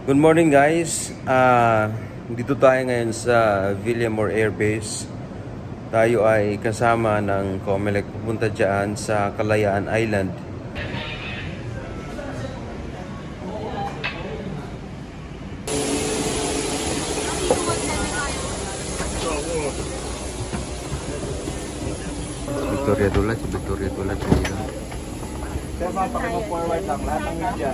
Good morning guys. Dito tayo ngayon sa Villamor Air Base. Tayo ay kasama ng COMELEC pupunta dyan sa Kalayaan Island. Victoria Dulat, si Victoria Dulat dito. Sir, mapakipag-forward lang lahat ng media.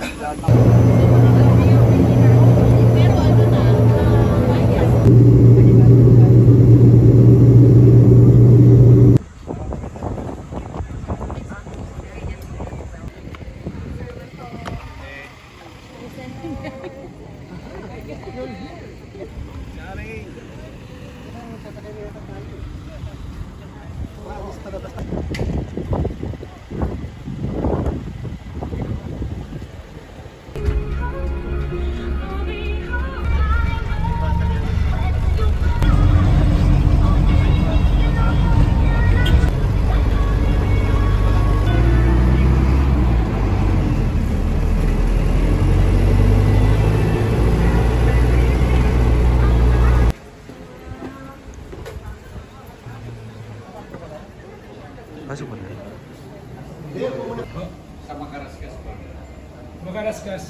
Pasok mo na. Sa Makaraskas pa. Makaraskas.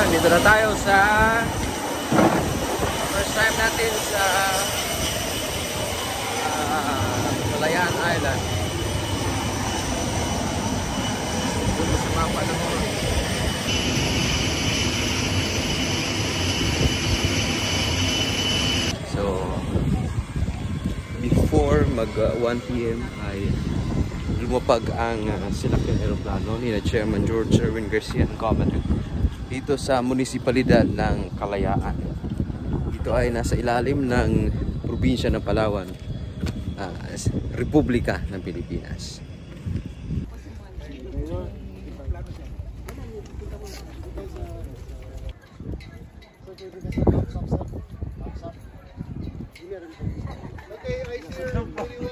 Dito na tayo sa first time natin sa Kalayaan Island. Dito sa mapa ng mga. So before mag 1 PM ay lumapag ang sinakyan aeroplano ni Chairman George Erwin Garcia ng COMELEC dito sa munisipalidad ng Kalayaan. Ito ay nasa ilalim ng probinsya ng Palawan, Republika ng Pilipinas. Okay, I see you.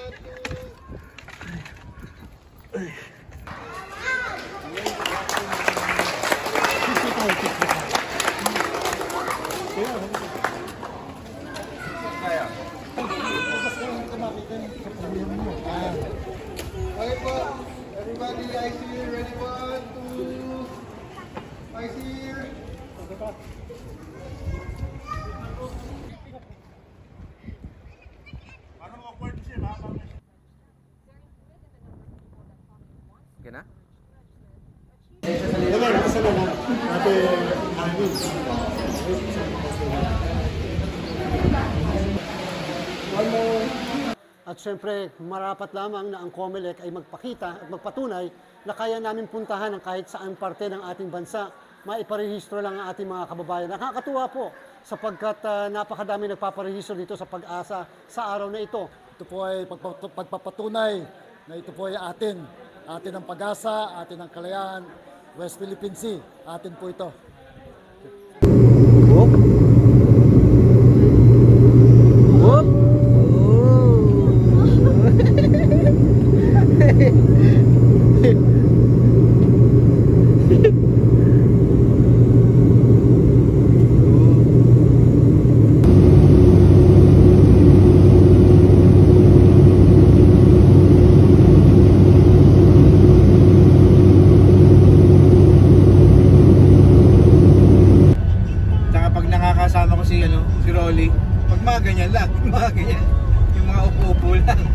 Okay po, everybody, I see you. Ready? 1, 2. I see you. Okay na? At syempre, marapat lamang na ang COMELEC ay magpakita at magpatunay na kaya namin puntahan ang kahit saan parte ng ating bansa. Maiparehistro lang ang ating mga kababayan. Nakakatuwa po sapagkat napakadami nagpaparehistro dito sa Pag-asa sa araw na ito. Ito po ay pagpapatunay na ito po ay atin ang Pag-asa, atin ang Kalayaan, West Philippine Sea, atin po ito. Pag mga ganyan lang, mga ganyan, yung mga upo-upo lang.